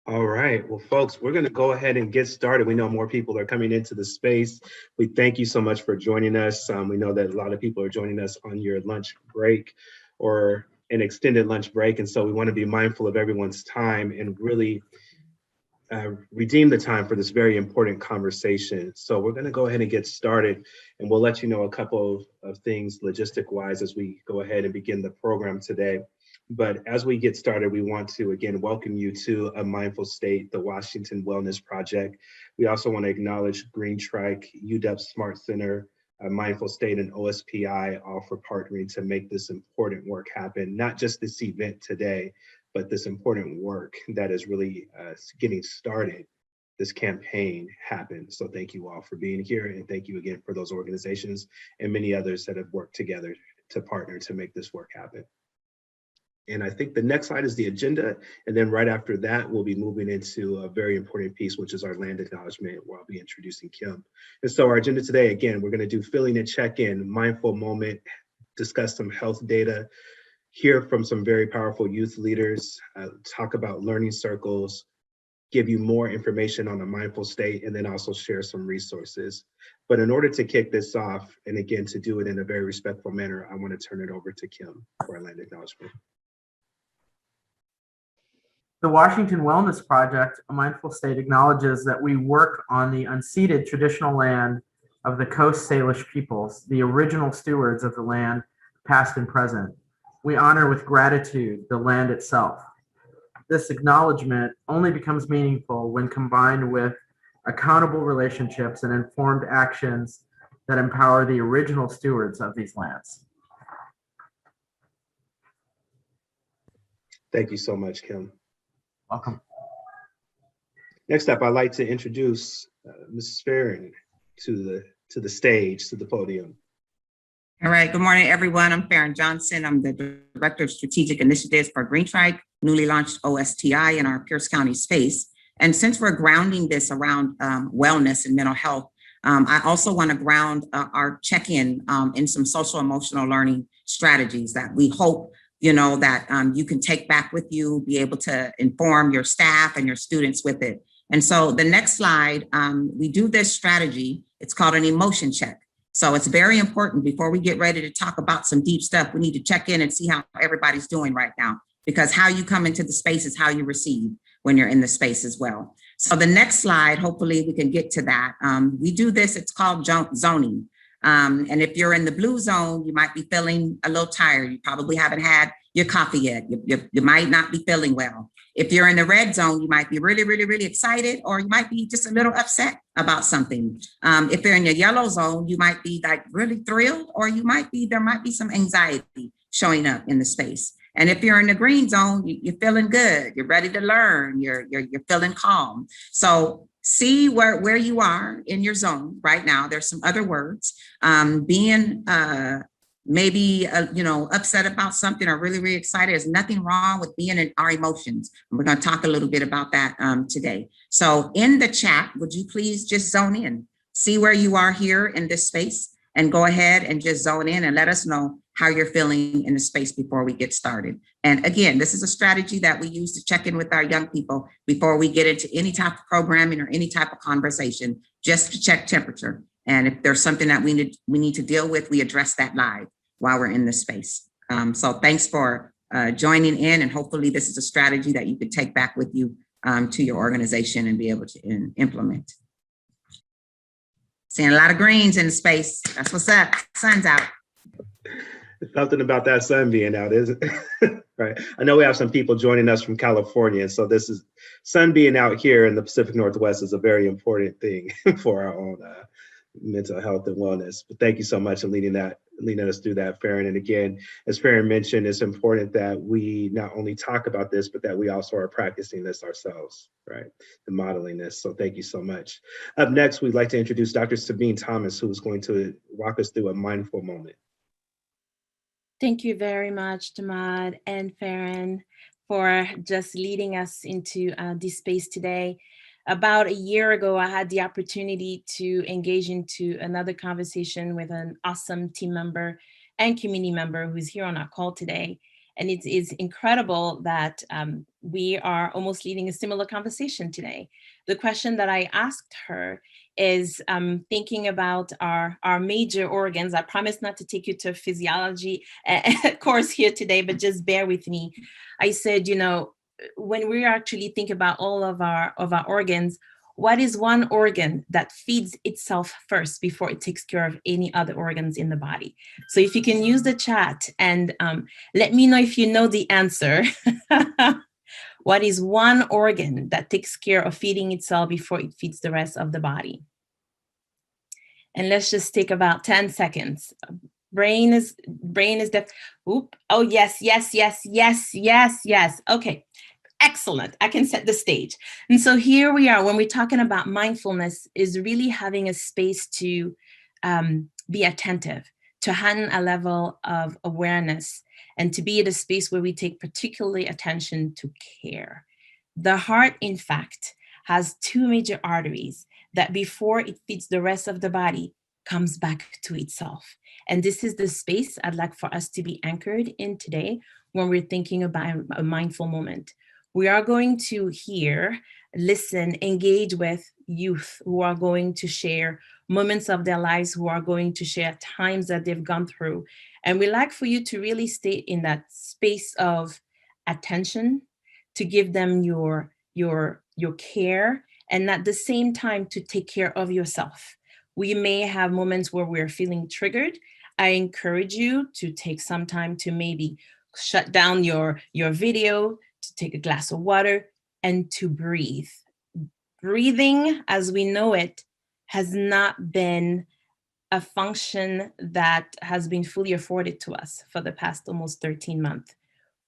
All right. Well, folks, we're going to go ahead and get started. We know more people are coming into the space. We thank you so much for joining us. We know that a lot of people are joining us on your lunch break or an extended lunch break. And so we want to be mindful of everyone's time and really redeem the time for this very important conversation. So we're going to go ahead and get started, and we'll let you know a couple of things logistic wise as we go ahead and begin the program today. But as we get started, we want to again welcome you to A Mindful State, the Washington Wellness Project. We also want to acknowledge Green Trike, UW Smart Center, Mindful State, and OSPI, all for partnering to make this important work happen, not just this event today, but this important work that is really getting started, this campaign happened. So thank you all for being here, and thank you again for those organizations and many others that have worked together to partner to make this work happen. And I think the next slide is the agenda. And then right after that, we'll be moving into a very important piece, which is our land acknowledgement, where I'll be introducing Kim. And so our agenda today, again, we're going to do feeling and check-in, mindful moment, discuss some health data, hear from some very powerful youth leaders, talk about learning circles, give you more information on the mindful state, and then also share some resources. But in order to kick this off, and again, to do it in a very respectful manner, I want to turn it over to Kim for our land acknowledgement. The Washington Wellness Project, A Mindful State, acknowledges that we work on the unceded traditional land of the Coast Salish peoples, the original stewards of the land, past and present. We honor with gratitude the land itself. This acknowledgement only becomes meaningful when combined with accountable relationships and informed actions that empower the original stewards of these lands. Thank you so much, Kim. Welcome. Next up, I'd like to introduce Mrs. Farron to the stage, to the podium. All right, good morning, everyone. I'm Farron Johnson. I'm the Director of Strategic Initiatives for Green Trike, newly launched OSTI in our Pierce County space. And since we're grounding this around wellness and mental health, I also want to ground our check-in in some social emotional learning strategies that we hope that you can take back with you, be able to inform your staff and your students with it. And so the next slide, we do this strategy. It's called an emotion check. So it's very important before we get ready to talk about some deep stuff, we need to check in and see how everybody's doing right now, because how you come into the space is how you receive when you're in the space as well. So the next slide, hopefully we can get to that. We do this, it's called zoning. And if you're in the blue zone, you might be feeling a little tired. You probably haven't had your coffee yet. You might not be feeling well. If you're in the red zone, you might be really, really, really excited, or you might be just a little upset about something. If you're in your yellow zone, you might be like really thrilled, or there might be some anxiety showing up in the space. And if you're in the green zone, you're feeling good. You're ready to learn. You're feeling calm. So see where you are in your zone right now. There's some other words. Being maybe upset about something or really, really excited. There's nothing wrong with being in our emotions. And we're going to talk a little bit about that today. So in the chat, would you please just zone in, see where you are here in this space, and go ahead and just zone in and let us know how you're feeling in the space before we get started. And again, this is a strategy that we use to check in with our young people before we get into any type of programming or any type of conversation, just to check temperature. And if there's something that we need to deal with, we address that live while we're in this space. So thanks for joining in, and hopefully this is a strategy that you could take back with you to your organization and be able to implement. Seeing a lot of greens in the space. That's what's up. Sun's out. Something about that sun being out, isn't it? Right. I know we have some people joining us from California, and so this is sun being out here in the Pacific Northwest is a very important thing for our own mental health and wellness. But thank you so much for leading us through that, Farron. And again, as Farron mentioned, it's important that we not only talk about this, but that we also are practicing this ourselves, right? And modeling this. So thank you so much. Up next, we'd like to introduce Dr. Sabine Thomas, who is going to walk us through a mindful moment. Thank you very much, Damad and Farron, for just leading us into this space today. About a year ago, I had the opportunity to engage into another conversation with an awesome team member and community member who's here on our call today. And it's incredible that we are almost leading a similar conversation today. The question that I asked her is thinking about our major organs. I promise not to take you to a physiology course here today, but just bear with me. I said, when we actually think about all of our organs, what is one organ that feeds itself first before it takes care of any other organs in the body? So if you can use the chat and let me know if you know the answer. What is one organ that takes care of feeding itself before it feeds the rest of the body? And let's just take about 10 seconds. Brain is deaf. Oop. Oh, yes. Okay. Excellent. I can set the stage. And so here we are, when we're talking about mindfulness, is really having a space to be attentive, to heighten a level of awareness, and to be at a space where we take particularly attention to care. The heart, in fact, has two major arteries that before it feeds the rest of the body, comes back to itself. And this is the space I'd like for us to be anchored in today when we're thinking about a mindful moment. We are going to hear, listen, engage with youth who are going to share moments of their lives, who are going to share times that they've gone through. And we like for you to really stay in that space of attention, to give them your care, and at the same time to take care of yourself. We may have moments where we're feeling triggered. I encourage you to take some time to maybe shut down your video, to take a glass of water, and to breathe. Breathing, as we know it, has not been a function that has been fully afforded to us for the past almost 13 months.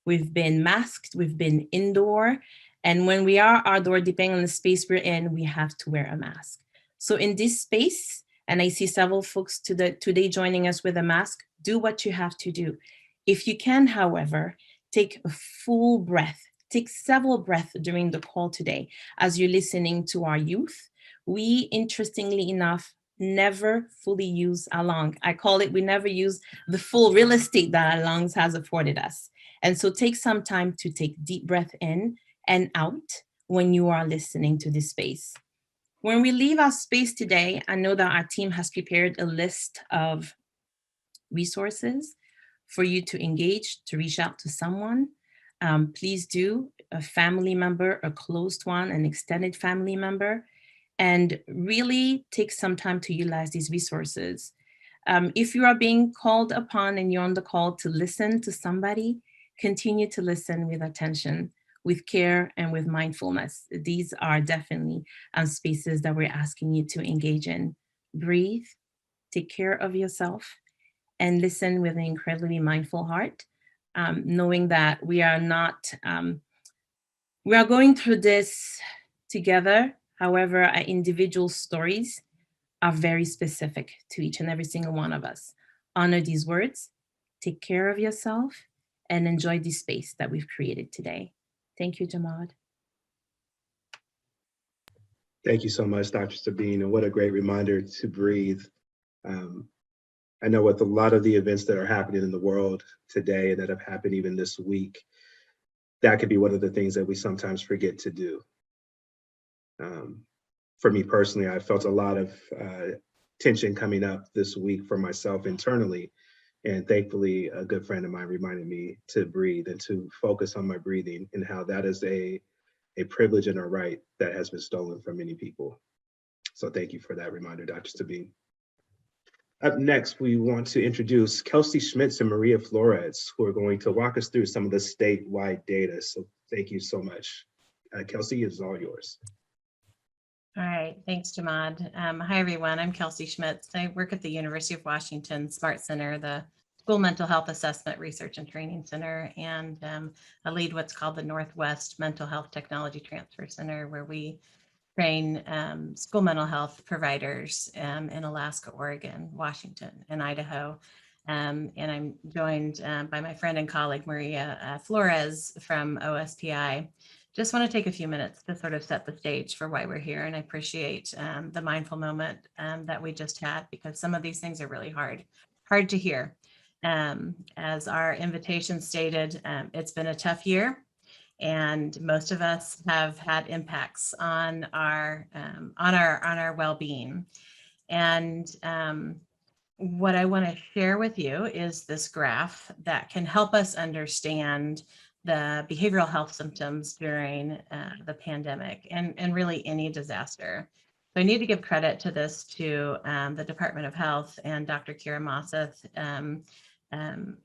We've been masked, we've been indoor, and when we are outdoor, depending on the space we're in, we have to wear a mask. So in this space, and I see several folks today joining us with a mask, do what you have to do. If you can, however, take a full breath. Take several breaths during the call today as you're listening to our youth. We, interestingly enough, never fully use our lung. I call it, we never use the full real estate that our lungs has afforded us. And so take some time to take deep breath in and out when you are listening to this space. When we leave our space today, I know that our team has prepared a list of resources for you to engage, to reach out to someone. Please do, a family member, a close one, an extended family member, and really take some time to utilize these resources. If you are being called upon and you're on the call to listen to somebody, continue to listen with attention, with care, and with mindfulness. These are definitely spaces that we're asking you to engage in. Breathe, take care of yourself, and listen with an incredibly mindful heart, knowing that we are going through this together. However, our individual stories are very specific to each and every single one of us. Honor these words, take care of yourself, and enjoy the space that we've created today. Thank you, Jamad. Thank you so much, Dr. Sabine, and what a great reminder to breathe. I know with a lot of the events that are happening in the world today and that have happened even this week, that could be one of the things that we sometimes forget to do. For me personally, I felt a lot of tension coming up this week for myself internally. And thankfully, a good friend of mine reminded me to breathe and to focus on my breathing, and how that is a privilege and a right that has been stolen from many people. So thank you for that reminder, Dr. Sabine. Up next, we want to introduce Kelsey Schmitz and Maria Flores, who are going to walk us through some of the statewide data. So thank you so much. Kelsey, it's all yours. All right, thanks, Jamad. Hi, everyone. I'm Kelsey Schmitz. I work at the University of Washington SMART Center, the School Mental Health Assessment Research and Training Center, and I lead what's called the Northwest Mental Health Technology Transfer Center, where we train school mental health providers in Alaska, Oregon, Washington, and Idaho. And I'm joined by my friend and colleague, Maria Flores from OSPI. Just want to take a few minutes to sort of set the stage for why we're here. And I appreciate the mindful moment that we just had, because some of these things are really hard to hear. As our invitation stated, it's been a tough year, and most of us have had impacts on our well-being. And what I want to share with you is this graph that can help us understand the behavioral health symptoms during the pandemic and really any disaster. So I need to give credit to this to the Department of Health and Dr. Kira Mosseth,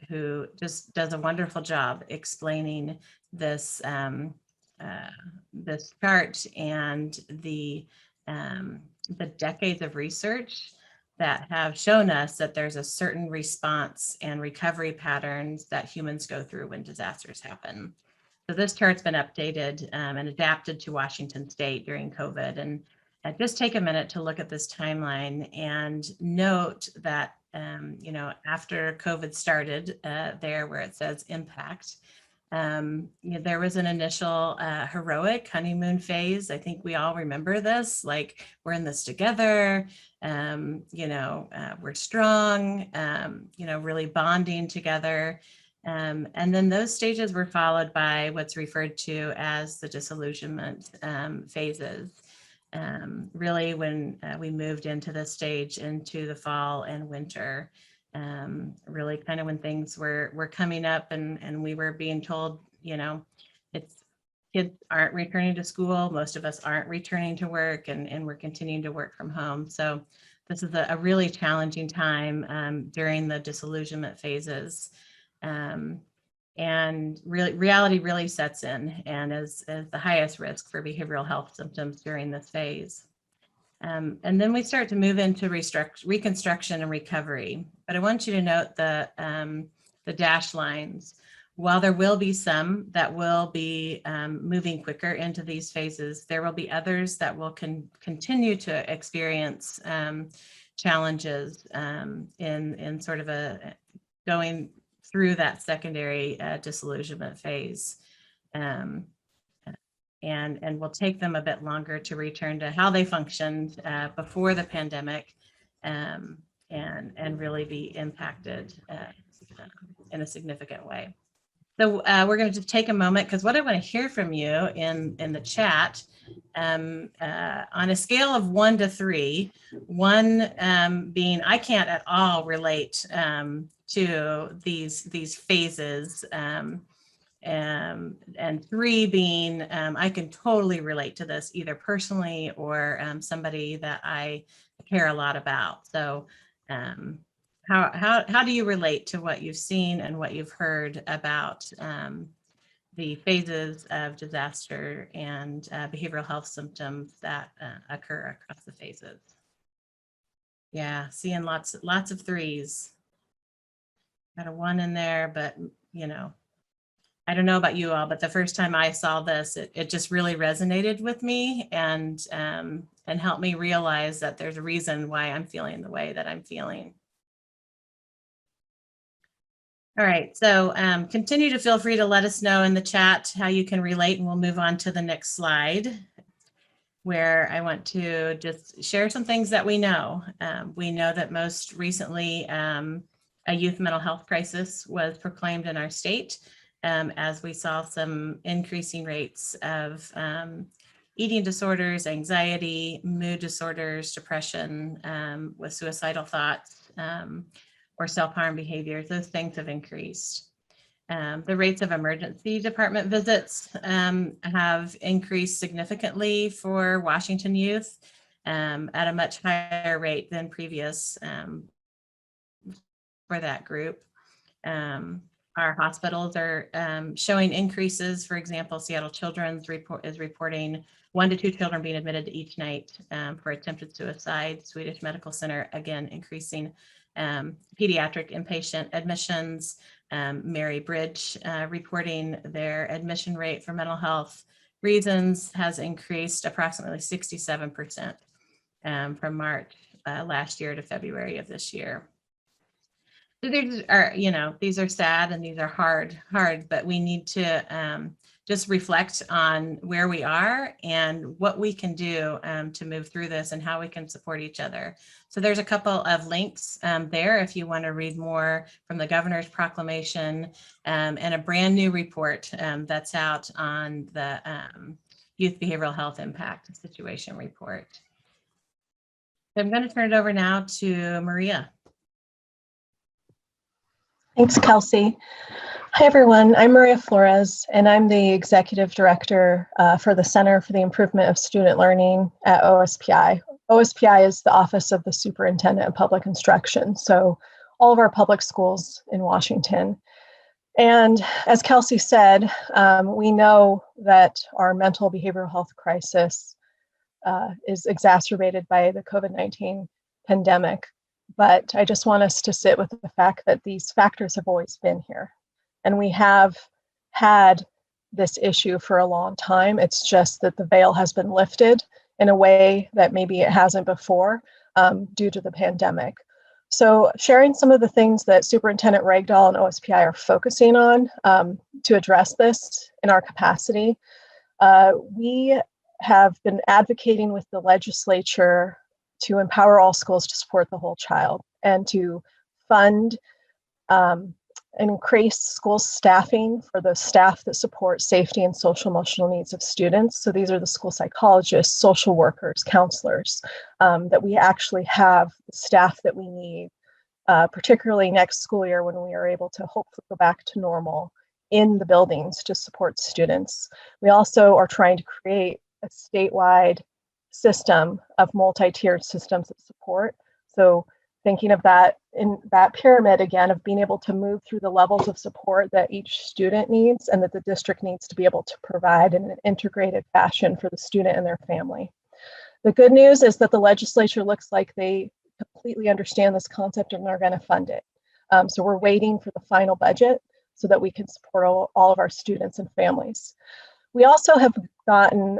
who just does a wonderful job explaining this this chart and the decades of research that have shown us that there's a certain response and recovery patterns that humans go through when disasters happen. So this chart's been updated and adapted to Washington State during COVID. And just take a minute to look at this timeline and note that, you know, after COVID started there where it says impact, you know, there was an initial heroic honeymoon phase. I think we all remember this, like we're in this together, you know, we're strong, you know, really bonding together. And then those stages were followed by what's referred to as the disillusionment phases. Really when we moved into this stage into the fall and winter. Really kind of when things were coming up and we were being told, you know, kids aren't returning to school. Most of us aren't returning to work and we're continuing to work from home. So this is a really challenging time during the disillusionment phases. And reality really sets in and is the highest risk for behavioral health symptoms during this phase. And then we start to move into reconstruction and recovery. But I want you to note the dashed lines. While there will be some that will be moving quicker into these phases, there will be others that will continue to experience challenges in sort of going through that secondary disillusionment phase. And will take them a bit longer to return to how they functioned before the pandemic and really be impacted in a significant way. So we're going to just take a moment because what I want to hear from you in the chat on a scale of 1 to 3, 1 being I can't at all relate to these phases. And 3 being, I can totally relate to this either personally or somebody that I care a lot about. So how do you relate to what you've seen and what you've heard about the phases of disaster and behavioral health symptoms that occur across the phases? Yeah, seeing lots of 3s. Got a 1 in there, but you know, I don't know about you all, but the first time I saw this, it just really resonated with me and helped me realize that there's a reason why I'm feeling the way that I'm feeling. All right, so continue to feel free to let us know in the chat how you can relate, and we'll move on to the next slide, where I want to just share some things that we know. We know that most recently, a youth mental health crisis was proclaimed in our state. As we saw some increasing rates of eating disorders, anxiety, mood disorders, depression, with suicidal thoughts or self-harm behaviors, those things have increased. The rates of emergency department visits have increased significantly for Washington youth at a much higher rate than previous for that group. Our hospitals are showing increases. For example, Seattle Children's is reporting 1 to 2 children being admitted each night for attempted suicide. Swedish Medical Center, again, increasing pediatric inpatient admissions. Mary Bridge reporting their admission rate for mental health reasons has increased approximately 67% from March last year to February of this year. So these are, you know, these are sad and these are hard, but we need to just reflect on where we are and what we can do to move through this and how we can support each other. So there's a couple of links there if you want to read more from the governor's proclamation and a brand new report that's out on the Youth Behavioral Health Impact Situation Report. So I'm going to turn it over now to Maria. Thanks, Kelsey. Hi, everyone. I'm Maria Flores, and I'm the Executive Director for the Center for the Improvement of Student Learning at OSPI. OSPI is the Office of the Superintendent of Public Instruction, so all of our public schools in Washington. And as Kelsey said, we know that our mental behavioral health crisis is exacerbated by the COVID-19 pandemic. But I just want us to sit with the fact that these factors have always been here. And we have had this issue for a long time. It's just that the veil has been lifted in a way that maybe it hasn't before due to the pandemic. So sharing some of the things that Superintendent Ragdoll and OSPI are focusing on to address this in our capacity, we have been advocating with the legislature to empower all schools to support the whole child and to fund and increase school staffing for the staff that support safety and social emotional needs of students. So these are the school psychologists, social workers, counselors, that we actually have the staff that we need, particularly next school year when we are able to hopefully go back to normal in the buildings to support students. We also are trying to create a statewide system of multi-tiered systems of support. So thinking of that in that pyramid again of being able to move through the levels of support that each student needs and that the district needs to be able to provide in an integrated fashion for the student and their family. The good news is that the legislature looks like they completely understand this concept and are going to fund it. So we're waiting for the final budget so that we can support all of our students and families. We also have gotten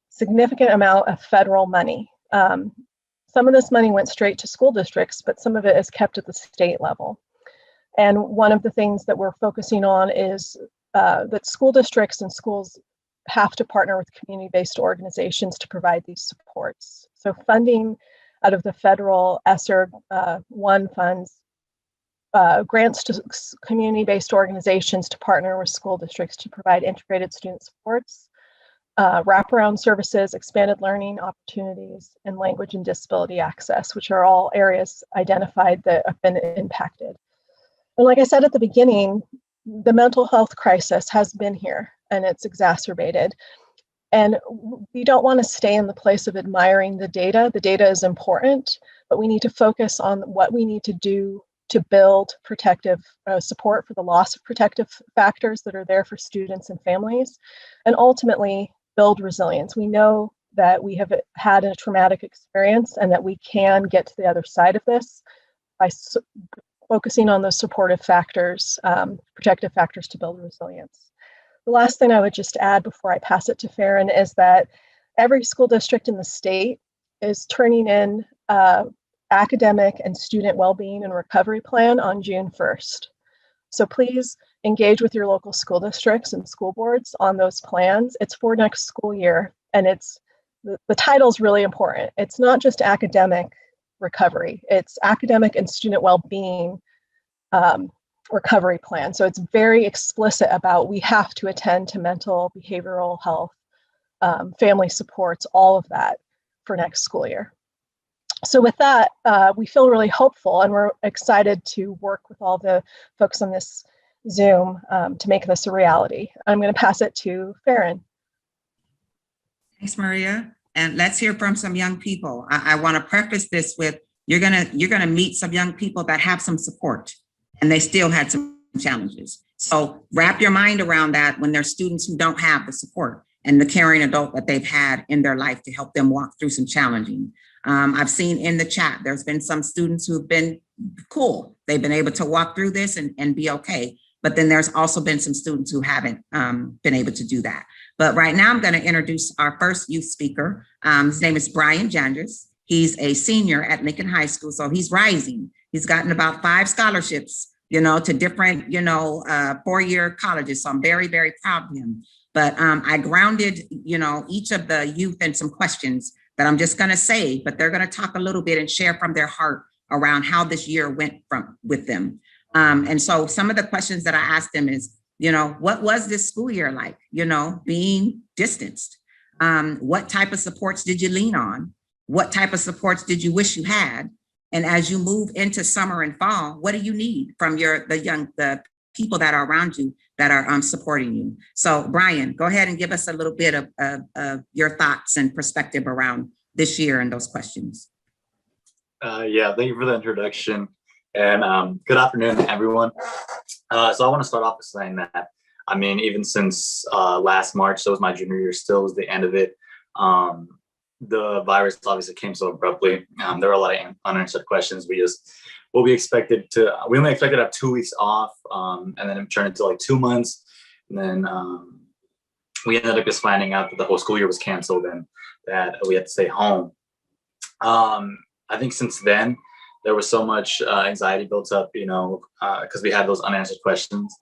significant amount of federal money. Some of this money went straight to school districts, but some of it is kept at the state level. And one of the things that we're focusing on is that school districts and schools have to partner with community-based organizations to provide these supports. So funding out of the federal ESSER 1 funds grants to community-based organizations to partner with school districts to provide integrated student supports, wraparound services, expanded learning opportunities, and language and disability access, which are all areas identified that have been impacted. And like I said at the beginning, the mental health crisis has been here and it's exacerbated. And we don't want to stay in the place of admiring the data. The data is important, but we need to focus on what we need to do to build protective support for the loss of protective factors that are there for students and families, and ultimately build resilience. We know that we have had a traumatic experience and that we can get to the other side of this by focusing on those supportive factors, protective factors to build resilience. The last thing I would just add before I pass it to Farron is that every school district in the state is turning in academic and student well-being and recovery plan on June 1st. So please engage with your local school districts and school boards on those plans. It's for next school year, and it's the title is really important. It's not just academic recovery, it's academic and student well-being recovery plan. So it's very explicit about we have to attend to mental, behavioral health, family supports, all of that for next school year. So with that, we feel really hopeful and we're excited to work with all the folks on this Zoom to make this a reality. I'm going to pass it to Farron. Thanks, Maria. And let's hear from some young people. I want to preface this with you're gonna meet some young people that have some support and they still had some challenges. So wrap your mind around that when there's students who don't have the support and the caring adult that they've had in their life to help them walk through some challenging. I've seen in the chat, there's been some students who've been cool. They've been able to walk through this and be okay. But then there's also been some students who haven't been able to do that. But right now I'm going to introduce our first youth speaker. His name is Brian Jandris. He's a senior at Lincoln High School, so he's rising. He's gotten about 5 scholarships to different, four-year colleges. So I'm very, very proud of him. But I grounded, each of the youth in some questions that I'm just going to say, but they're going to talk a little bit and share from their heart around how this year went with them. And so some of the questions that I asked them is, what was this school year like, being distanced? What type of supports did you lean on? What type of supports did you wish you had? And as you move into summer and fall, what do you need from the people that are around you that are supporting you? So Brian, go ahead and give us a little bit of your thoughts and perspective around this year and those questions. Yeah, thank you for the introduction, and good afternoon, everyone. So I want to start off with saying that, even since last March, so was my junior year, still was the end of it. The virus obviously came so abruptly. There were a lot of unanswered questions. We only expected to have 2 weeks off, and then it turned into like 2 months. And then we ended up just finding out that the whole school year was canceled and that we had to stay home. I think since then, there was so much anxiety built up, because we had those unanswered questions.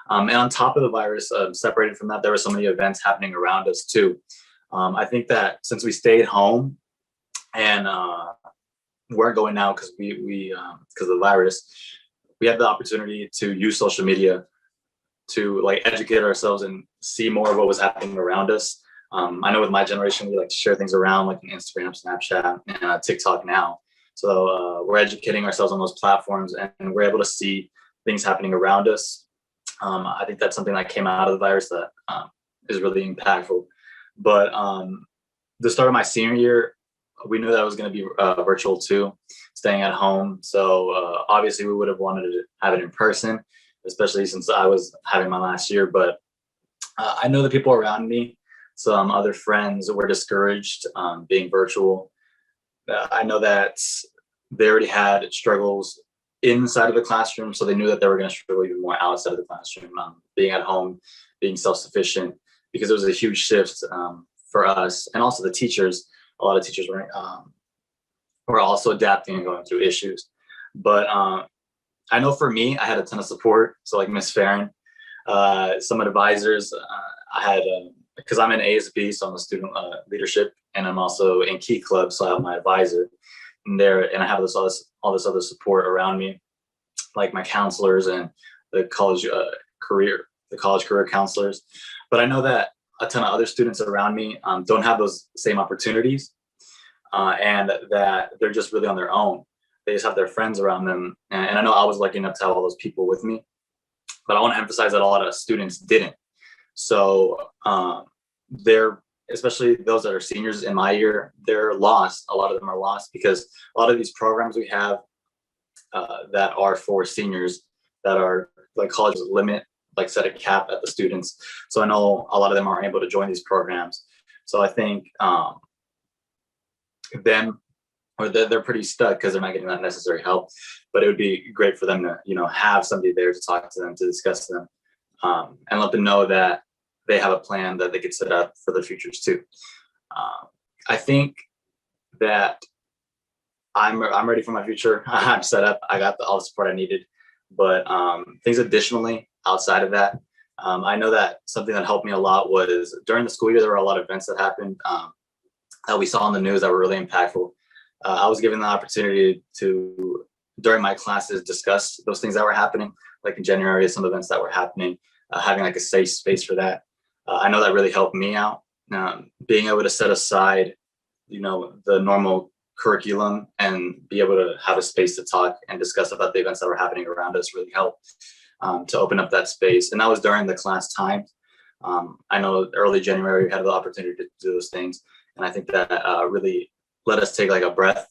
And on top of the virus, separated from that, there were so many events happening around us too. I think that since we stayed home and weren't going out because because of the virus, we had the opportunity to use social media to educate ourselves and see more of what was happening around us. I know with my generation, we like to share things around like on Instagram, Snapchat, and TikTok now. So we're educating ourselves on those platforms and we're able to see things happening around us. I think that's something that came out of the virus that is really impactful. But the start of my senior year, we knew that it was going to be virtual too, staying at home. So obviously we would have wanted to have it in person, especially since I was having my last year. But I know the people around me, some other friends were discouraged being virtual. I know that they already had struggles inside of the classroom, so they knew that they were going to struggle even more outside of the classroom, being at home, being self-sufficient, because it was a huge shift for us. And also the teachers, a lot of teachers were also adapting and going through issues. But I know for me, I had a ton of support. So like Miss Farron, some advisors, I had, because I'm in ASB, so I'm a student leadership, and I'm also in Key Club, so I have my advisor in there, and I have all this other support around me, like my counselors and the college career counselors. But I know that a ton of other students around me don't have those same opportunities, and that they're just really on their own. They just have their friends around them, and I know I was lucky enough to have all those people with me. But I want to emphasize that a lot of students didn't. So they're, especially those that are seniors in my year, they're lost. A lot of them are lost because a lot of these programs we have that are for seniors, that are like colleges limit, like set a cap at the students. So I know a lot of them aren't able to join these programs. So I think they're pretty stuck because they're not getting that necessary help. But it would be great for them to, have somebody there to talk to them, to discuss them, and let them know that they have a plan that they could set up for their futures too. I think that I'm ready for my future. I'm set up. I got all the support I needed. But things additionally outside of that, I know that something that helped me a lot was during the school year, there were a lot of events that happened that we saw on the news that were really impactful. I was given the opportunity to, during my classes, discuss those things that were happening, like in January, some events that were happening, having like a safe space for that. I know that really helped me out. Being able to set aside, the normal curriculum and be able to have a space to talk and discuss about the events that were happening around us really helped to open up that space. And that was during the class time. I know early January we had the opportunity to do those things. And I think that really let us take like a breath,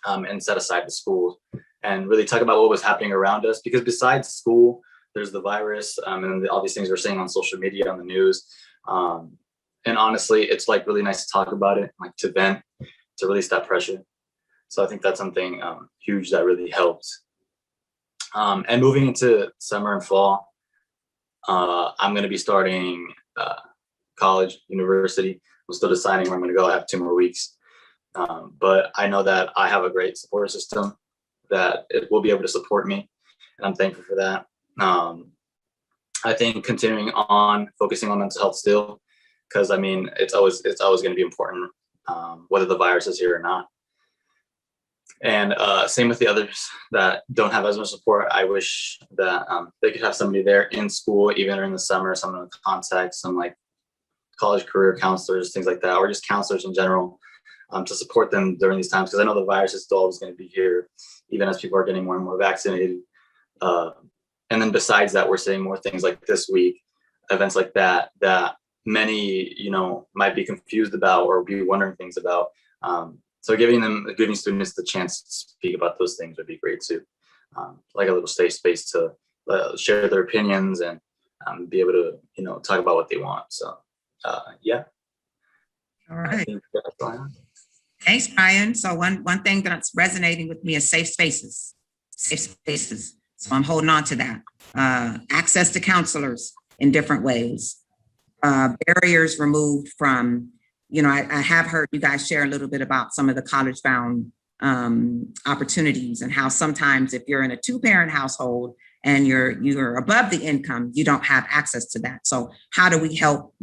and set aside the school and really talk about what was happening around us. Because besides school, there's the virus and all these things we're seeing on social media, on the news. And honestly, it's like really nice to talk about it, like to vent, to release that pressure. So I think that's something huge that really helps. And moving into summer and fall, I'm going to be starting college, university. I'm still deciding where I'm going to go. I have 2 more weeks. But I know that I have a great support system that it will be able to support me. and I'm thankful for that. I think continuing on focusing on mental health still, because I mean, it's always going to be important, whether the virus is here or not. And same with the others that don't have as much support. I wish that they could have somebody there in school, even during the summer, someone with contact, some like college career counselors, things like that, or just counselors in general, to support them during these times. Because I know the virus is still always going to be here, even as people are getting more and more vaccinated. And then besides that, we're seeing more things like this week, events like that many, might be confused about or be wondering things about. So giving students the chance to speak about those things would be great too. Like a little safe space to share their opinions and be able to, talk about what they want. So, yeah. All right. Thanks, Brian. So one thing that's resonating with me is safe spaces. Safe spaces. So I'm holding on to that. Access to counselors in different ways. Barriers removed from, I have heard you guys share a little bit about some of the college-bound opportunities and how sometimes if you're in a two-parent household and you're above the income, you don't have access to that. So how do we help,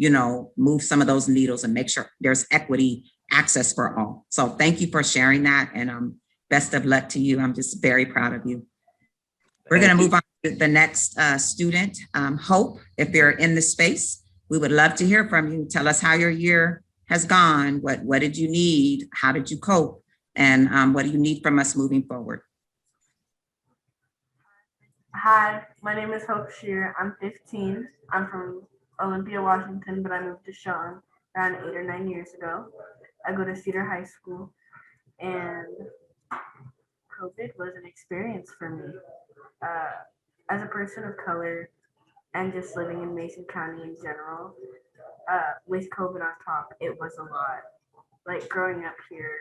move some of those needles and make sure there's equity access for all? So thank you for sharing that, and best of luck to you. I'm just very proud of you. We're going to move on to the next student, Hope. If you're in the space, we would love to hear from you. Tell us how your year has gone. What did you need? How did you cope? And what do you need from us moving forward? Hi, my name is Hope Shear. I'm 15. I'm from Olympia, Washington, but I moved to Sean around 8 or 9 years ago. I go to Cedar High School, and COVID was an experience for me. As a person of color and just living in Mason County in general, with COVID on top, it was a lot. Like growing up here,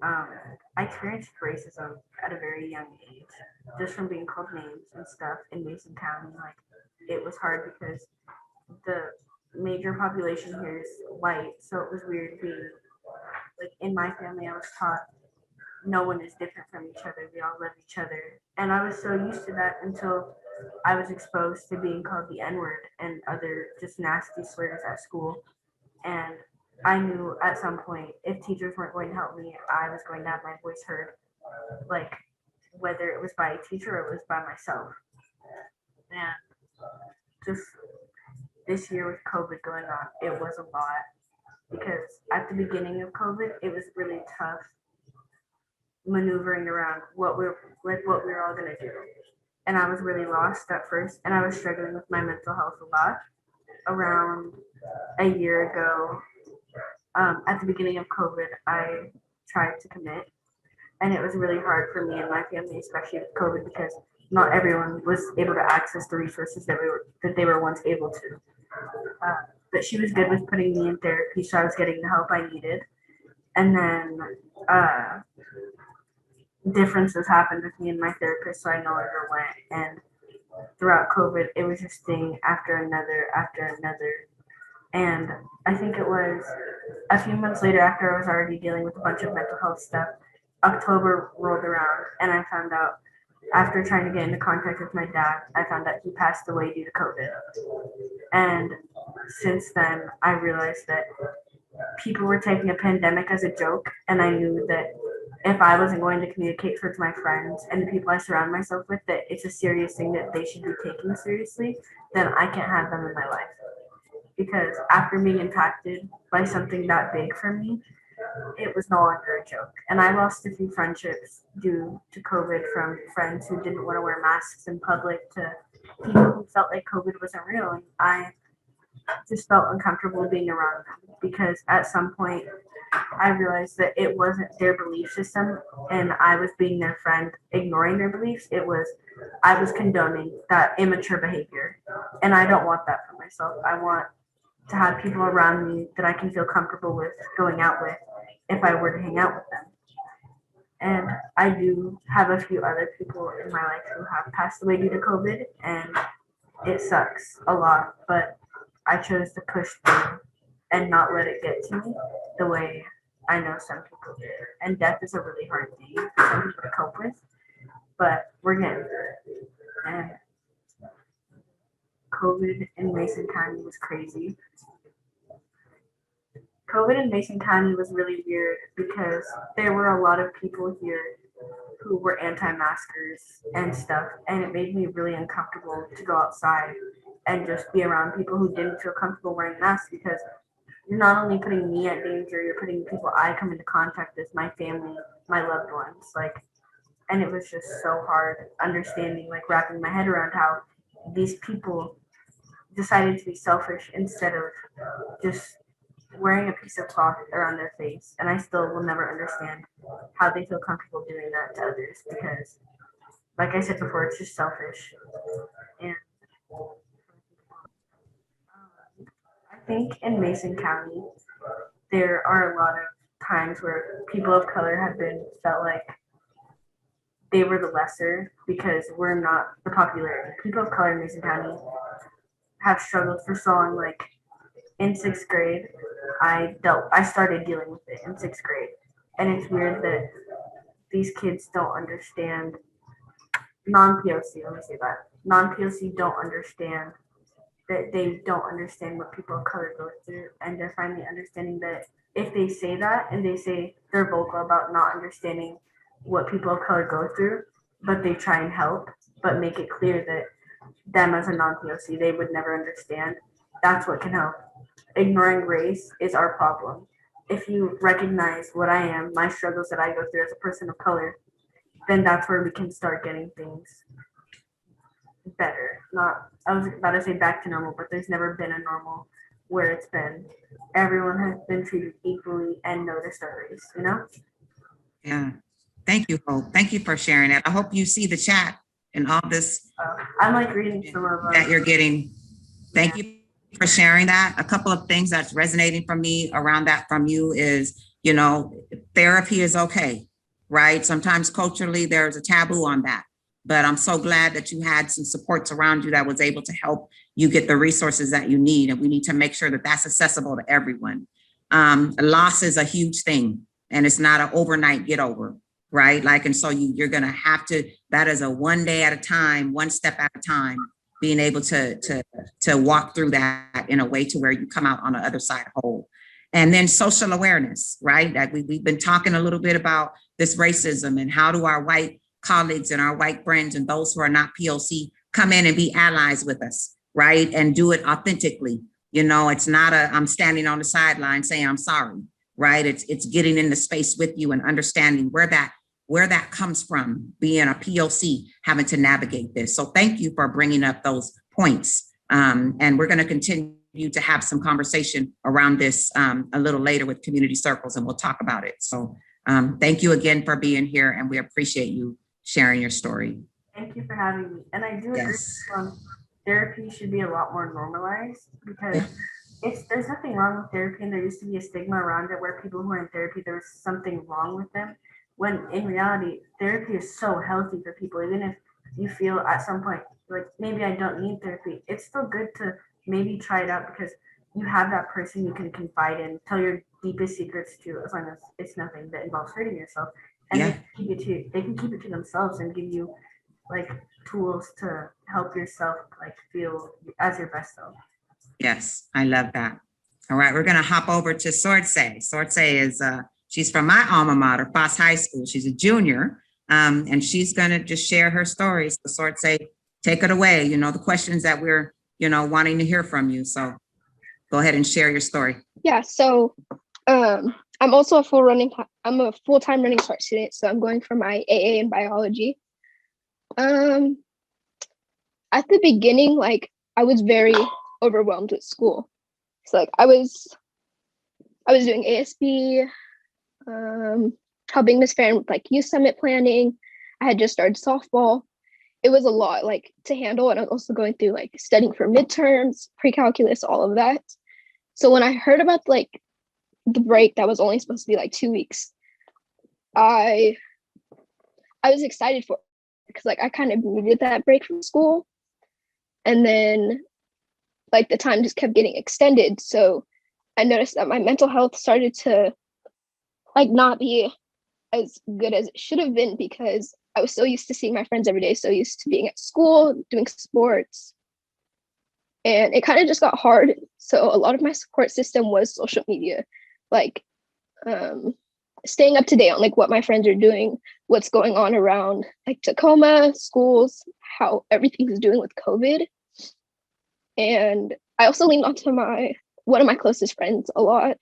I experienced racism at a very young age, just from being called names and stuff in Mason County. Like, it was hard because the major population here is white, so it was weird being, like, in my family, I was taught no one is different from each other. We all love each other. And I was so used to that until I was exposed to being called the N-word and other just nasty slurs at school. And I knew at some point, if teachers weren't going to help me, I was going to have my voice heard, like whether it was by a teacher or it was by myself. And just this year with COVID going on, it was a lot, because at the beginning of COVID, it was really tough maneuvering around what we were all gonna do. And I was really lost at first, and I was struggling with my mental health a lot. Around a year ago, at the beginning of COVID, I tried to commit, and it was really hard for me and my family, especially with COVID, because not everyone was able to access the resources that they were once able to. But she was good with putting me in therapy, so I was getting the help I needed. And then differences happened with me and my therapist, so I no longer went. And throughout COVID, it was just thing after another. And I think it was a few months later, after I was already dealing with a bunch of mental health stuff, October rolled around, and I found out, after trying to get into contact with my dad, I found out he passed away due to COVID. And since then, I realized that people were taking a pandemic as a joke, and I knew that if I wasn't going to communicate towards my friends and the people I surround myself with that it's a serious thing that they should be taking seriously, then I can't have them in my life. Because after being impacted by something that big for me, it was no longer a joke. And I lost a few friendships due to COVID, from friends who didn't want to wear masks in public to people who felt like COVID wasn't real. And I just felt uncomfortable being around them, because at some point I realized that it wasn't their belief system and I was being their friend, ignoring their beliefs. I was condoning that immature behavior, and I don't want that for myself. I want to have people around me that I can feel comfortable with going out with if I were to hang out with them. And I do have a few other people in my life who have passed away due to COVID, and it sucks a lot, but I chose to push through and not let it get to me the way I know some people do. And death is a really hard thing for some people to cope with, but we're getting through it. and COVID in Mason County was crazy. COVID in Mason County was really weird because there were a lot of people here who were anti-maskers and stuff, and it made me really uncomfortable to go outside and just be around people who didn't feel comfortable wearing masks, because you're not only putting me at danger, you're putting people I come into contact with, my family, my loved ones, like, and it was just so hard understanding, like wrapping my head around how these people decided to be selfish instead of just wearing a piece of cloth around their face. And I still will never understand how they feel comfortable doing that to others, because like I said before, it's just selfish. And I think in Mason County, there are a lot of times where people of color have been felt like they were the lesser because we're not the popularity. People of color in Mason County have struggled for so long. Like in sixth grade, I started dealing with it in sixth grade. And it's weird that these kids don't understand non-POC, let me say that. Non-POC don't understand that they don't understand what people of color go through. And they're finally understanding that if they say that and they say they're vocal about not understanding what people of color go through, but they try and help, but make it clear that them as a non-POC, they would never understand, that's what can help. Ignoring race is our problem. If you recognize what I am, my struggles that I go through as a person of color, then that's where we can start getting things better. Not, I was about to say back to normal, but there's never been a normal where it's been everyone has been treated equally and noticed our race, you know? Yeah. Thank you, Hope. Thank you for sharing that. I hope you see the chat and all this I'm like reading some of that you're getting. Thank you for sharing that. A couple of things that's resonating from me around that from you is, you know, therapy is okay, right? Sometimes culturally there's a taboo on that, but I'm so glad that you had some supports around you that was able to help you get the resources that you need. And we need to make sure that that's accessible to everyone. Loss is a huge thing, and it's not an overnight get over, right? Like, and so you're going to have to, that is a one day at a time, one step at a time, being able to walk through that in a way to where you come out on the other side whole. And then social awareness, right? Like we've been talking a little bit about this racism and how do our white colleagues and our white friends and those who are not POC come in and be allies with us, right? And do it authentically. You know, it's not I'm standing on the sideline saying I'm sorry, right? It's getting in the space with you and understanding where that comes from, being a POC, having to navigate this. So thank you for bringing up those points. And we're going to continue to have some conversation around this a little later with community circles, and we'll talk about it. So thank you again for being here, and we appreciate you sharing your story. Thank you for having me. And I do agree therapy should be a lot more normalized, because there's nothing wrong with therapy, and there used to be a stigma around it where people who are in therapy, there was something wrong with them, when in reality therapy is so healthy for people. Even if you feel at some point like maybe I don't need therapy, it's still good to maybe try it out, because you have that person you can confide in, tell your deepest secrets to, as long as it's nothing that involves hurting yourself, and they can keep it to themselves and give you like tools to help yourself like feel as your best self. Yes, I love that. All right, we're going to hop over to Sortse. Sortse is she's from my alma mater, Foss High School. She's a junior, and she's going to just share her stories. So Sortse, take it away. You know, the questions that we're, you know, wanting to hear from you. So go ahead and share your story. Yeah, so I'm also a full-time running start student. So I'm going for my AA in biology. At the beginning, like I was very overwhelmed with school. So like I was doing ASB, helping Miss Farron with like youth summit planning. I had just started softball. It was a lot like to handle, and I was also going through like studying for midterms, pre-calculus, all of that. So when I heard about like the break that was only supposed to be like 2 weeks, I was excited for it, because like I kind of needed that break from school. And then like the time just kept getting extended. So I noticed that my mental health started to like not be as good as it should have been, because I was so used to seeing my friends every day, so used to being at school, doing sports. And it kind of just got hard. So a lot of my support system was social media, like staying up to date on like what my friends are doing, what's going on around like Tacoma, schools, how everything's doing with COVID. And I also leaned onto one of my closest friends a lot,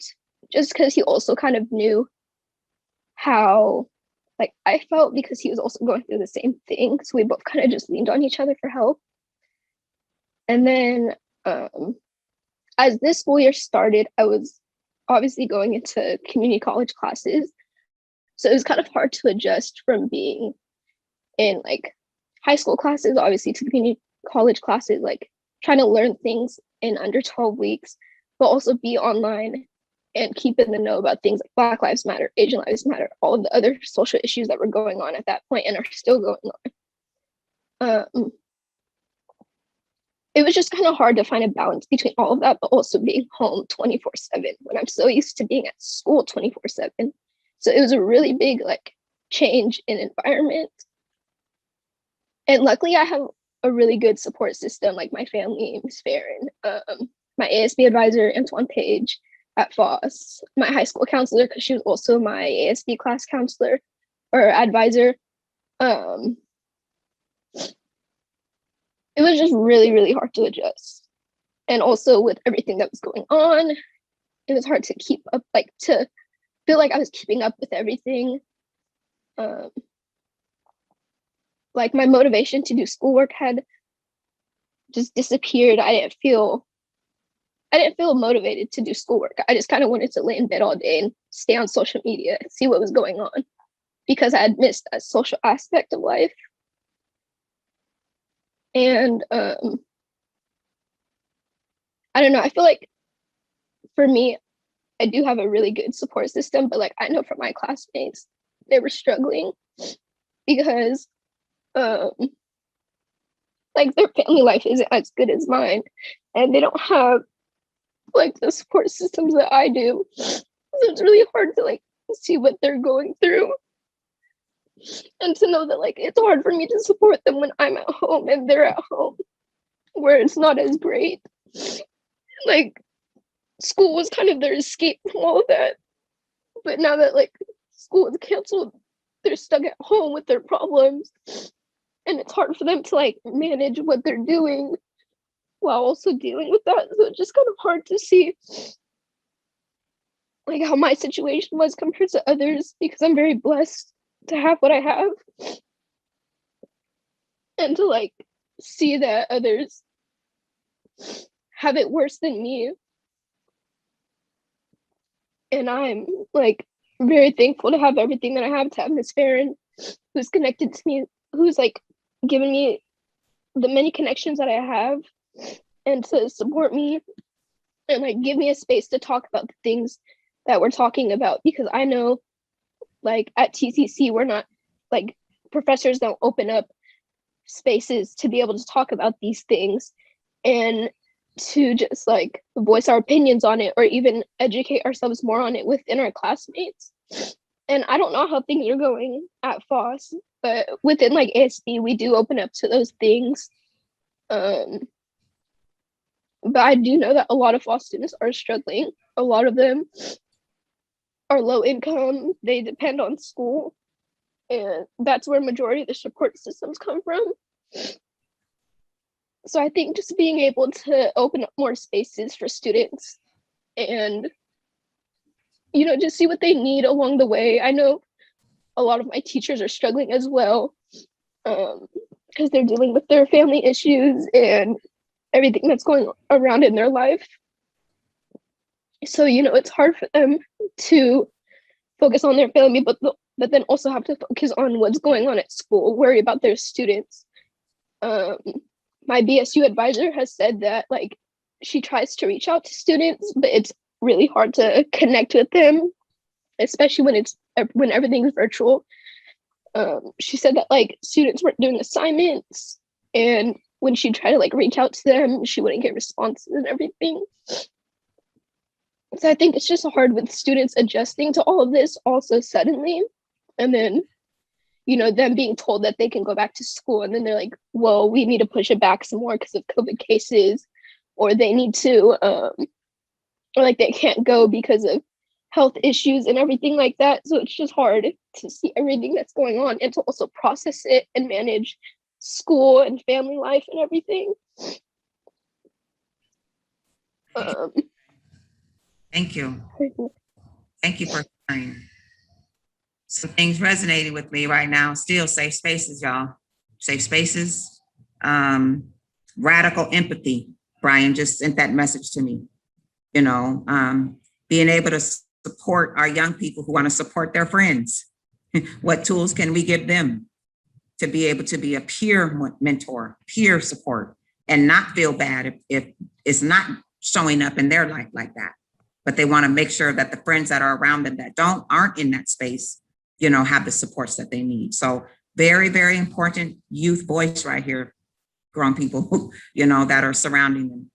just because he also kind of knew how like I felt, because he was also going through the same thing. So we both kind of just leaned on each other for help. And then as this school year started, I was obviously going into community college classes. So it was kind of hard to adjust from being in like high school classes, obviously, to community college classes, like trying to learn things in under 12 weeks, but also be online and keep in the know about things like Black Lives Matter, Asian Lives Matter, all of the other social issues that were going on at that point and are still going on. It was just kind of hard to find a balance between all of that, but also being home 24/7 when I'm so used to being at school 24/7. So it was a really big like change in environment. And luckily I have a really good support system, like my family, Ms. Farron, my ASB advisor, Antoine Page at Foss, my high school counselor, because she was also my ASB class counselor or advisor. It was just really, really hard to adjust. And also with everything that was going on, it was hard to keep up, like to feel like I was keeping up with everything. Like my motivation to do schoolwork had just disappeared. I didn't feel motivated to do schoolwork. I just kind of wanted to lay in bed all day and stay on social media and see what was going on, because I had missed a social aspect of life. And I don't know, I feel like for me, I do have a really good support system, but like I know from my classmates, they were struggling because like their family life isn't as good as mine, and they don't have like the support systems that I do. So it's really hard to like see what they're going through, and to know that like it's hard for me to support them when I'm at home and they're at home where it's not as great. Like school was kind of their escape from all of that, but now that like school is canceled, they're stuck at home with their problems, and it's hard for them to like manage what they're doing while also dealing with that. So it's just kind of hard to see like how my situation was compared to others, because I'm very blessed to have what I have, and to like see that others have it worse than me. And I'm like very thankful to have everything that I have, to have Miss Farron, who's connected to me, who's like given me the many connections that I have, and to support me and like give me a space to talk about the things that we're talking about. Because I know like at TCC, we're not like, professors don't open up spaces to be able to talk about these things and to just like voice our opinions on it, or even educate ourselves more on it within our classmates. And I don't know how things are going at Foss, but within like ASB, we do open up to those things. But I do know that a lot of Foss students are struggling. A lot of them are low income. They depend on school, and that's where majority of the support systems come from. So I think just being able to open up more spaces for students and, you know, just see what they need along the way. I know a lot of my teachers are struggling as well, because they're dealing with their family issues and everything that's going around in their life. So, you know, it's hard for them to focus on their family, but then also have to focus on what's going on at school, worry about their students. My BSU advisor has said that like she tries to reach out to students, but it's really hard to connect with them, especially when everything's virtual. She said that like students weren't doing assignments, and when she tried to like reach out to them, she wouldn't get responses and everything. So I think it's just hard with students adjusting to all of this also suddenly. And then, them being told that they can go back to school, and then they're like, well, we need to push it back some more because of COVID cases, or they need to, or like they can't go because of health issues and everything like that. So it's just hard to see everything that's going on and to also process it and manage school and family life and everything. Thank you. Thank you for sharing. Some things resonating with me right now. Still safe spaces, y'all. Safe spaces. Radical empathy. Brian just sent that message to me. Being able to support our young people who want to support their friends. What tools can we give them to be able to be a peer mentor, peer support, and not feel bad if it's not showing up in their life like that. But they want to make sure that the friends that are around them that aren't in that space, have the supports that they need. So very, very important youth voice right here, grown people, that are surrounding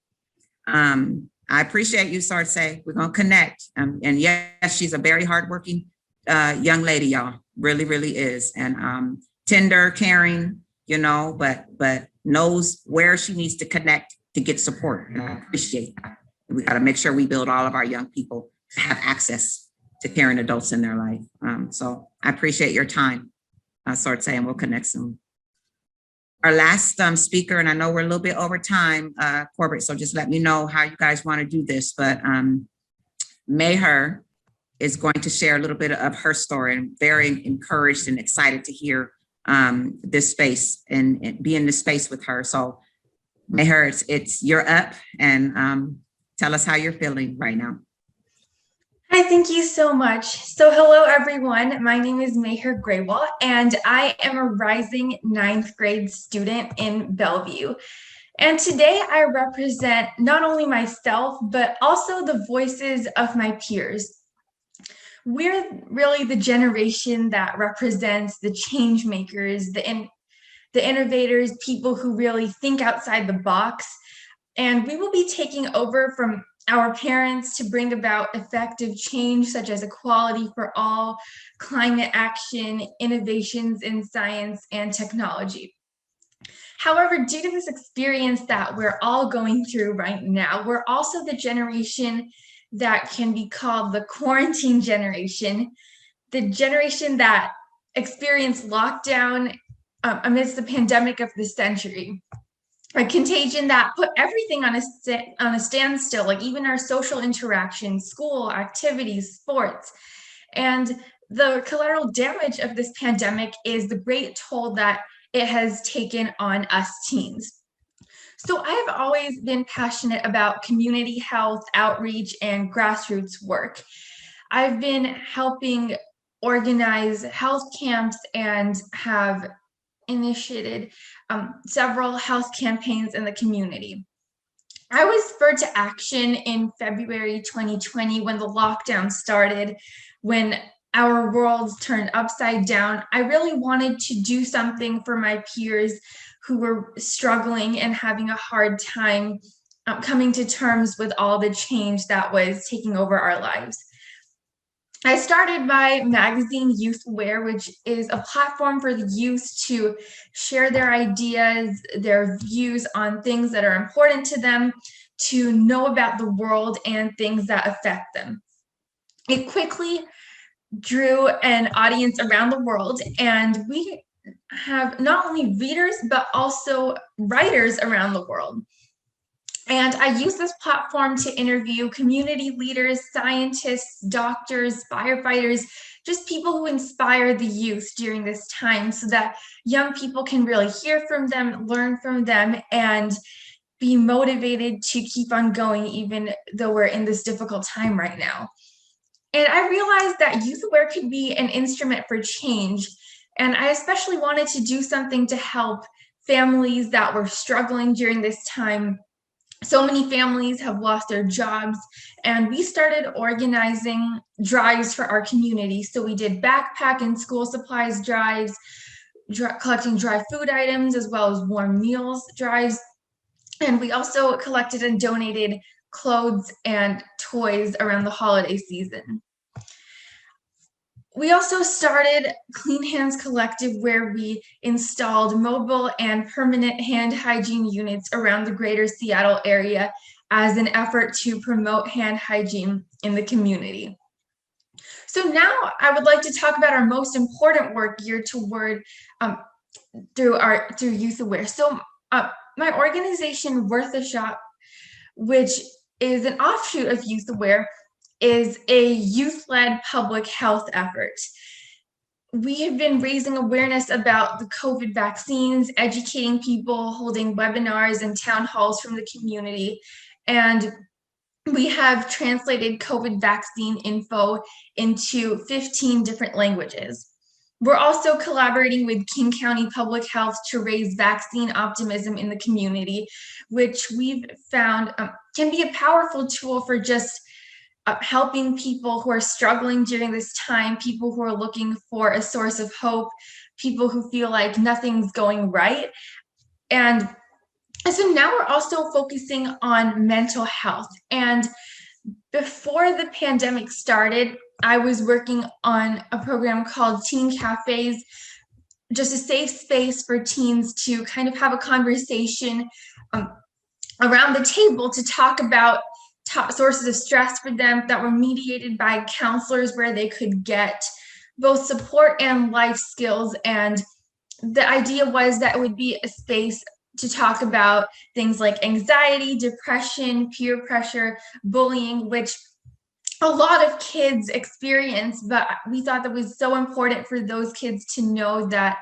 them. I appreciate you, Sartse. We're going to connect. And yes, she's a very hardworking young lady, y'all. Really, really is. And tender, caring, but knows where she needs to connect to get support. And I appreciate that. We got to make sure we build all of our young people to have access to caring adults in their life. So I appreciate your time, Sartse, and we'll connect soon. Our last speaker, and I know we're a little bit over time, Corbett, so just let me know how you guys want to do this, but Meher is going to share a little bit of her story. I'm very encouraged and excited to hear this space and be in this space with her. So Meher, it's you're up, and tell us how you're feeling right now. Hi, thank you so much. So hello, everyone. My name is Meher Graywall, and I am a rising 9th grade student in Bellevue. And today I represent not only myself, but also the voices of my peers. We're really the generation that represents the change makers, the innovators, people who really think outside the box. And we will be taking over from our parents to bring about effective change, such as equality for all, climate action, innovations in science and technology. However, due to this experience that we're all going through right now, we're also the generation that can be called the quarantine generation, the generation that experienced lockdown amidst the pandemic of the century. A contagion that put everything on a standstill, like even our social interactions, school activities, sports. And the collateral damage of this pandemic is the great toll that it has taken on us teens. So I have always been passionate about community health, outreach, and grassroots work. I've been helping organize health camps and have initiated several health campaigns in the community. I was spurred to action in February 2020 when the lockdown started, when our worlds turned upside down. I really wanted to do something for my peers who were struggling and having a hard time coming to terms with all the change that was taking over our lives. I started my magazine Youth Aware, which is a platform for the youth to share their ideas, their views on things that are important to them, to know about the world and things that affect them. It quickly drew an audience around the world, and we have not only readers, but also writers around the world. And I use this platform to interview community leaders, scientists, doctors, firefighters, just people who inspire the youth during this time so that young people can really hear from them, learn from them, and be motivated to keep on going, even though we're in this difficult time right now. And I realized that Youth Aware could be an instrument for change. And I especially wanted to do something to help families that were struggling during this time. So many families have lost their jobs, and we started organizing drives for our community. So we did backpack and school supplies drives, collecting dry food items, as well as warm meals drives. And we also collected and donated clothes and toys around the holiday season. We also started Clean Hands Collective, where we installed mobile and permanent hand hygiene units around the greater Seattle area as an effort to promote hand hygiene in the community. So now I would like to talk about our most important work geared toward through Youth Aware. So my organization, Worth a Shot, which is an offshoot of Youth Aware, is a youth-led public health effort. We have been raising awareness about the COVID vaccines, educating people, holding webinars and town halls from the community, and we have translated COVID vaccine info into 15 different languages. We're also collaborating with King County Public Health to raise vaccine optimism in the community, which we've found can be a powerful tool for just helping people who are struggling during this time, people who are looking for a source of hope, people who feel like nothing's going right. And so now we're also focusing on mental health. And before the pandemic started, I was working on a program called Teen Cafes, just a safe space for teens to kind of have a conversation around the table to talk about top sources of stress for them that were mediated by counselors, where they could get both support and life skills. And the idea was that it would be a space to talk about things like anxiety, depression, peer pressure, bullying, which a lot of kids experience, but we thought that was so important for those kids to know that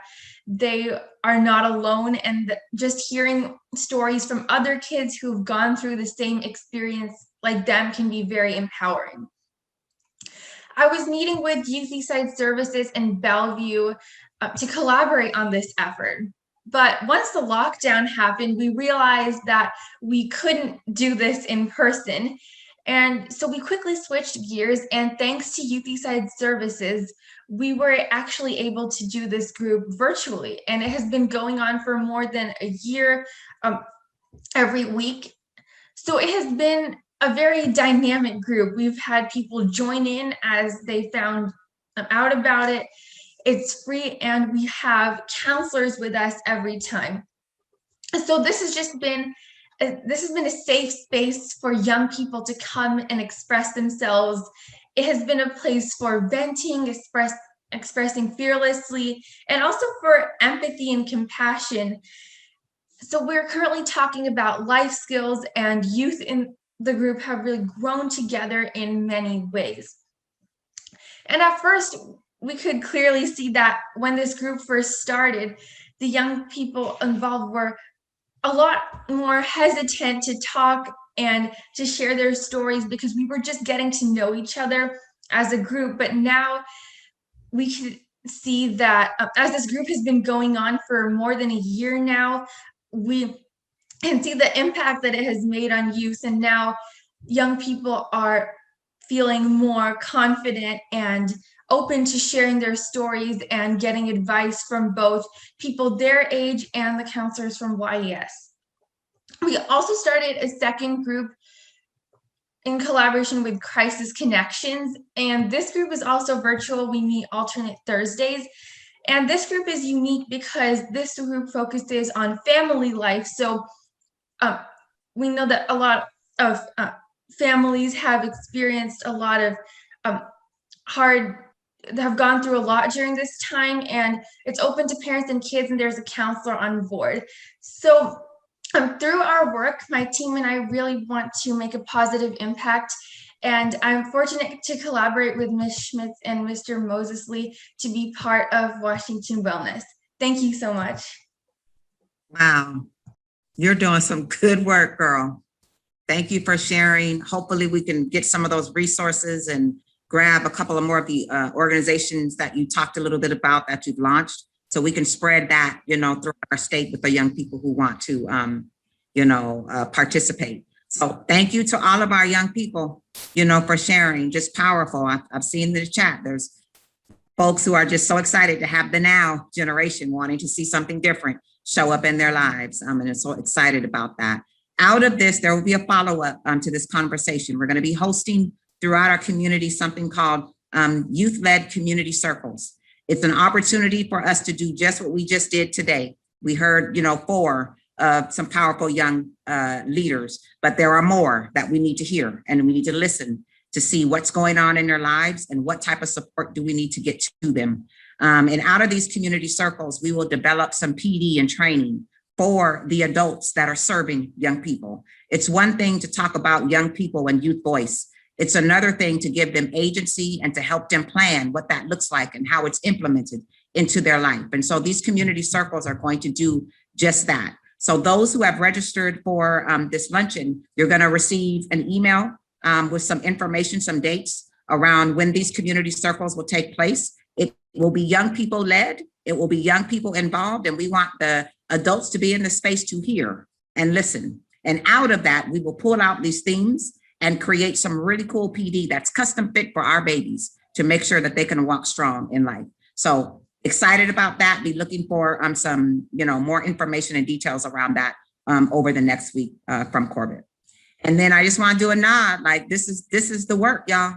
they are not alone, and just hearing stories from other kids who've gone through the same experience like them can be very empowering. I was meeting with Youth Eastside Services in Bellevue to collaborate on this effort. But once the lockdown happened, we realized that we couldn't do this in person. And so we quickly switched gears, and thanks to Youth Eastside Services, we were actually able to do this group virtually. And it has been going on for more than a year, every week. So it has been a very dynamic group. We've had people join in as they found out about it. It's free, and we have counselors with us every time. So this has been a safe space for young people to come and express themselves. It has been a place for venting, expressing fearlessly, and also for empathy and compassion. So we're currently talking about life skills, and youth in the group have really grown together in many ways. And at first, we could clearly see that when this group first started, the young people involved were a lot more hesitant to talk and to share their stories, because we were just getting to know each other as a group. But now we can see that as this group has been going on for more than a year now, we can see the impact that it has made on youth. And now young people are feeling more confident and open to sharing their stories and getting advice from both people their age and the counselors from YES. We also started a second group in collaboration with Crisis Connections, and this group is also virtual. We meet alternate Thursdays, and this group is unique because this group focuses on family life. So we know that a lot of families have experienced a lot of have gone through a lot during this time, and it's open to parents and kids, and there's a counselor on board. So through our work, my team and I really want to make a positive impact, and I'm fortunate to collaborate with Ms. Schmitz and Mr. Mosesley to be part of Washington Wellness. Thank you so much. Wow, you're doing some good work, girl. Thank you for sharing. Hopefully we can get some of those resources and grab a couple of more of the organizations that you talked a little bit about that you've launched, so we can spread that, throughout our state with the young people who want to, participate. So thank you to all of our young people, for sharing. Just powerful. I've seen the chat. There's folks who are just so excited to have the now generation wanting to see something different show up in their lives. And I'm so excited about that. Out of this, there will be a follow-up to this conversation. We're going to be hosting throughout our community something called youth-led community circles. It's an opportunity for us to do just what we just did today. We heard, four some powerful young leaders, but there are more that we need to hear, and we need to listen to see what's going on in their lives and what type of support do we need to get to them. And out of these community circles, we will develop some PD and training for the adults that are serving young people. It's one thing to talk about young people and youth voice. It's another thing to give them agency and to help them plan what that looks like and how it's implemented into their life. And so these community circles are going to do just that. So those who have registered for this luncheon, you're going to receive an email with some information, some dates around when these community circles will take place. It will be young people led. It will be young people involved. And we want the adults to be in the space to hear and listen. And out of that, we will pull out these themes and create some really cool PD that's custom fit for our babies to make sure that they can walk strong in life. So excited about that. Be looking for some, more information and details around that over the next week from Corbett. And then I just want to do a nod, like this is the work, y'all.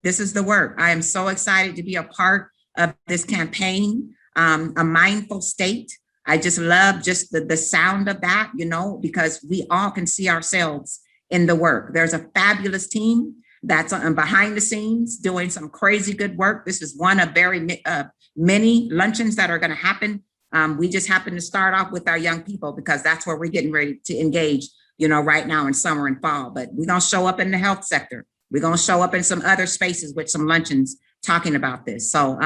This is the work. I am so excited to be a part of this campaign, a mindful state. I just love just the sound of that, because we all can see ourselves in the work. There's a fabulous team that's behind the scenes doing some crazy good work. This is one of very many luncheons that are going to happen. We just happen to start off with our young people because that's where we're getting ready to engage, right now in summer and fall. But we're going to show up in the health sector. We're going to show up in some other spaces with some luncheons talking about this. So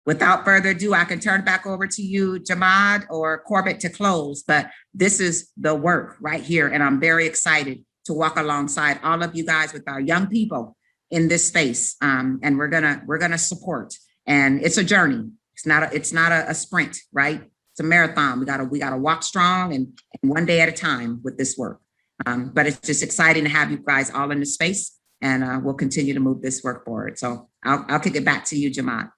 without further ado, I can turn it back over to you, Jamad or Corbett, to close. But this is the work right here. And I'm very excited to walk alongside all of you guys with our young people in this space. And we're gonna support. And it's a journey. It's not a sprint, right? It's a marathon. We gotta walk strong and one day at a time with this work. But it's just exciting to have you guys all in the space, and we'll continue to move this work forward. So I'll kick it back to you, Jamad.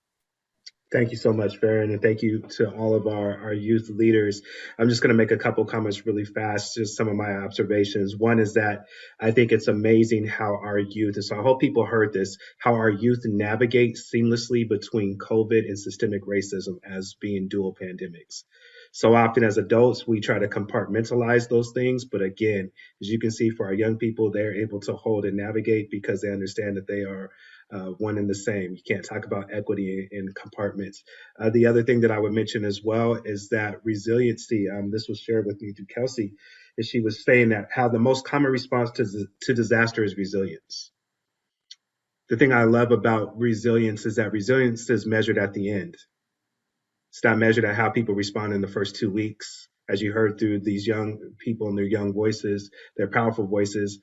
Thank you so much, Farron, and thank you to all of our youth leaders. I'm just going to make a couple comments really fast, just some of my observations. One is that I think it's amazing how our youth, and so I hope people heard this, how our youth navigate seamlessly between COVID and systemic racism as being dual pandemics. So often as adults, we try to compartmentalize those things. But again, as you can see, for our young people, they're able to hold and navigate because they understand that they are one and the same. You can't talk about equity in compartments. The other thing that I would mention as well is that resiliency. This was shared with me through Kelsey, is she was saying that how the most common response to disaster is resilience. The thing I love about resilience is that resilience is measured at the end. It's not measured at how people respond in the first 2 weeks. As you heard through these young people and their young voices, their powerful voices,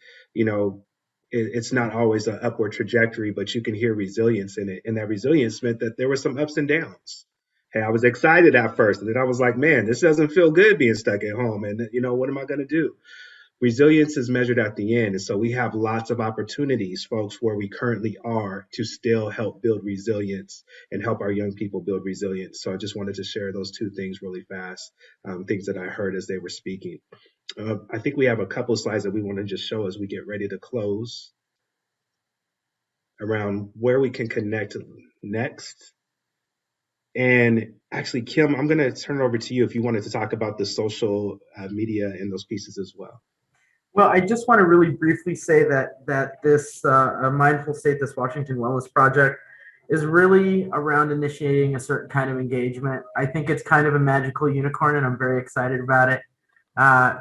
it's not always an upward trajectory, but you can hear resilience in it. And that resilience meant that there were some ups and downs. Hey, I was excited at first, and then I was like, man, this doesn't feel good being stuck at home. And, what am I going to do? Resilience is measured at the end. And so we have lots of opportunities, folks, where we currently are to still help build resilience and help our young people build resilience. So I just wanted to share those two things really fast, things that I heard as they were speaking. I think we have a couple of slides that we want to just show as we get ready to close around where we can connect next. And actually, Kim, I'm going to turn it over to you if you wanted to talk about the social media and those pieces as well. Well, I just want to really briefly say that this Mindful State, this Washington Wellness Project, is really around initiating a certain kind of engagement. I think it's kind of a magical unicorn, and I'm very excited about it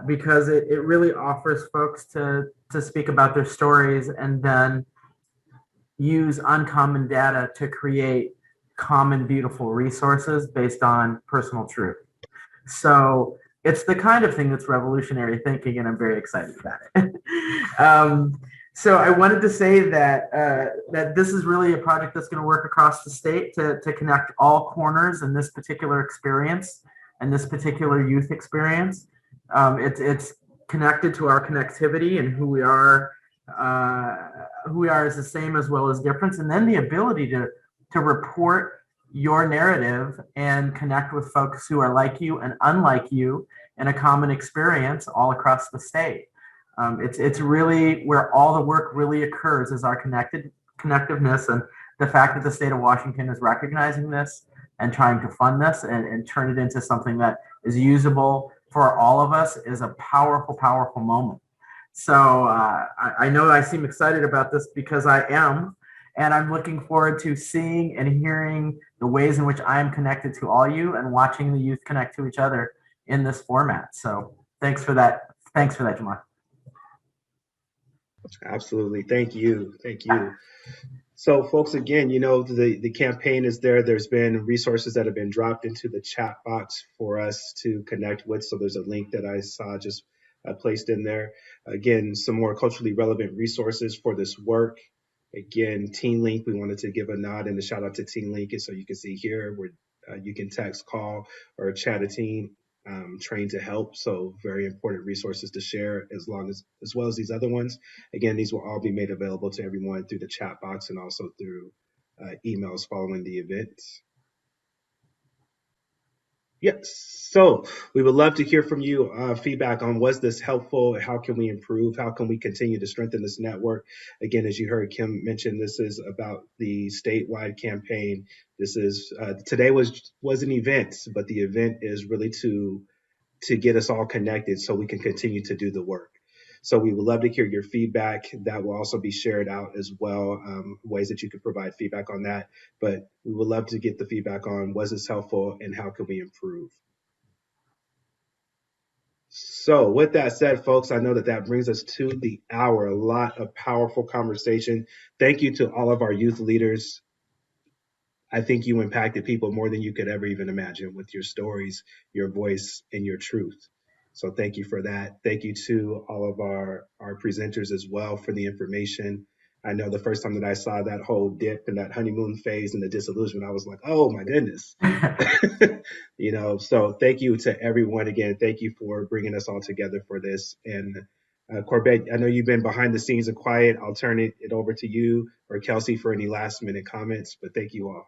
because it really offers folks to speak about their stories and then use uncommon data to create common, beautiful resources based on personal truth. So it's the kind of thing that's revolutionary thinking, and I'm very excited about it. So I wanted to say that that this is really a project that's going to work across the state to connect all corners in this particular experience and this particular youth experience. It's connected to our connectivity and who we are is the same as well as difference, and then the ability to report your narrative and connect with folks who are like you and unlike you in a common experience all across the state. It's really where all the work really occurs is our connectiveness, and the fact that the state of Washington is recognizing this and trying to fund this and turn it into something that is usable for all of us is a powerful, powerful moment. So I know I seem excited about this because I am, and I'm looking forward to seeing and hearing the ways in which I am connected to all you and watching the youth connect to each other in this format. So thanks for that. Thanks for that, Jamal. Absolutely. Thank you. Thank you. So folks, again, the campaign is there. There's been resources that have been dropped into the chat box for us to connect with. So there's a link that I saw just placed in there. Again, some more culturally relevant resources for this work. Again, Teen Link, we wanted to give a nod and a shout out to Teen Link. And so you can see here where you can text, call, or chat a teen trained to help. So very important resources to share as well as these other ones. Again, these will all be made available to everyone through the chat box and also through emails following the event. Yes, so we would love to hear from you, feedback on was this helpful? How can we improve? How can we continue to strengthen this network? Again, as you heard Kim mention, this is about the statewide campaign. This is today was an event, but the event is really to get us all connected so we can continue to do the work. So we would love to hear your feedback. That will also be shared out as well, ways that you could provide feedback on that. But we would love to get the feedback on was this helpful and how can we improve? So with that said, folks, I know that brings us to the hour. A lot of powerful conversation. Thank you to all of our youth leaders. I think you impacted people more than you could ever even imagine with your stories, your voice, and your truth. So thank you for that. Thank you to all of our presenters as well for the information. I know the first time that I saw that whole dip and that honeymoon phase and the disillusionment, I was like, oh my goodness. So thank you to everyone again. Thank you for bringing us all together for this. And Corbett, I know you've been behind the scenes and quiet. I'll turn it over to you or Kelsey for any last minute comments, but thank you all.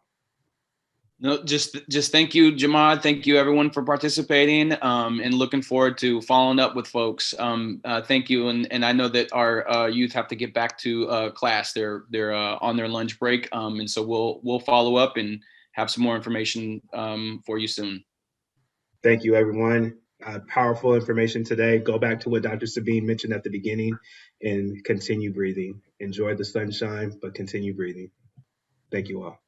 No, just thank you, Jamad. Thank you, everyone, for participating, and looking forward to following up with folks. Thank you, and I know that our youth have to get back to class. They're on their lunch break, and so we'll follow up and have some more information for you soon. Thank you, everyone. Powerful information today. Go back to what Dr. Sabine mentioned at the beginning and continue breathing. Enjoy the sunshine, but continue breathing. Thank you all.